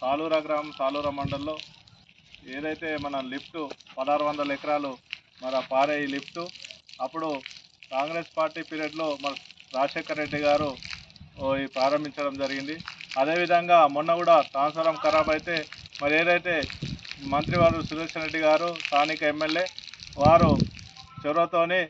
సాలూరా గ్రామం సాలూరా మండలంలో ఏదైతే మన లిఫ్ట్ 1600 ఎకరాలు మన పారే ఈ లిఫ్ట్ అప్పుడు కాంగ్రెస్ పార్టీ పీరియడ్లో మన రాజశేఖర్ రెడ్డి గారు ఈ ప్రారంభించడం జరిగింది. అదేవిధంగా మొన్న కూడా ట్రాన్స్ఫారం ఖరాబ్ అయితే మరి ఏదైతే మంత్రివారు సుదర్శన్ రెడ్డి గారు స్థానిక ఎమ్మెల్యే వారు చొరవతోని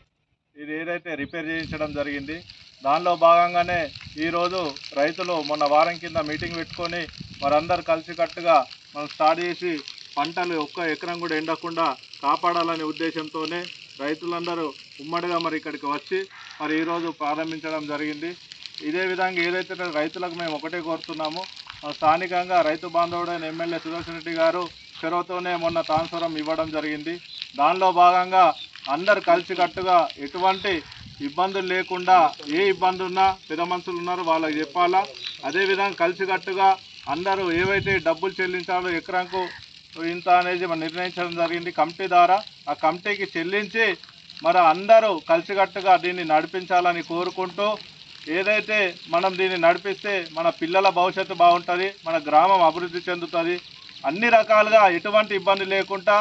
ఇది ఏదైతే రిపేర్ చేయించడం జరిగింది. దానిలో భాగంగానే ఈరోజు రైతులు మొన్న వారం కింద మీటింగ్ పెట్టుకొని వారందరూ కలిసికట్టుగా మనం స్టార్ట్ చేసి పంటలు ఒక్క ఎకరం కూడా ఎండకుండా కాపాడాలనే ఉద్దేశంతోనే రైతులందరూ ఉమ్మడిగా మరి ఇక్కడికి వచ్చి మరి ఈరోజు ప్రారంభించడం జరిగింది. ఇదే విధంగా ఏదైతే రైతులకు మేము ఒకటే కోరుతున్నాము, స్థానికంగా రైతు బాంధవుడైన ఎమ్మెల్యే సుదర్శన్ రెడ్డి గారు చొరవతోనే మొన్న ట్రాన్స్ఫారం ఇవ్వడం జరిగింది. దానిలో భాగంగా అందరు కలిసికట్టుగా ఎటువంటి ఇబ్బందులు లేకుండా ఏ ఇబ్బంది ఉన్నా పెద్ద మనుషులు ఉన్నారు వాళ్ళకి చెప్పాలా. అదేవిధంగా కలిసికట్టుగా అందరూ ఏవైతే డబ్బులు చెల్లించాలో ఎకరాకు ఇంత అనేది మనం నిర్ణయించడం జరిగింది కమిటీ ద్వారా. ఆ కమిటీకి చెల్లించి మరి అందరూ కలిసికట్టుగా దీన్ని నడిపించాలని కోరుకుంటూ, ఏదైతే మనం దీన్ని నడిపిస్తే మన పిల్లల భవిష్యత్తు బాగుంటుంది, మన గ్రామం అభివృద్ధి చెందుతుంది, అన్ని రకాలుగా ఎటువంటి ఇబ్బంది లేకుండా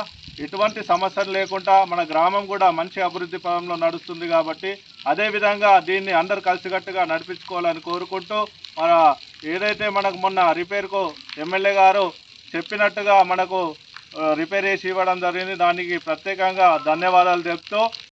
ఎటువంటి సమస్యలు లేకుండా మన గ్రామం కూడా మంచి అభివృద్ధి పదంలో నడుస్తుంది. కాబట్టి అదేవిధంగా దీన్ని అందరు కలిసికట్టుగా నడిపించుకోవాలని కోరుకుంటూ, మన ఏదైతే మనకు మొన్న రిపేర్కు ఎమ్మెల్యే గారు చెప్పినట్టుగా మనకు రిపేర్ చేసి ఇవ్వడం జరిగింది, దానికి ప్రత్యేకంగా ధన్యవాదాలు తెలుపుతూ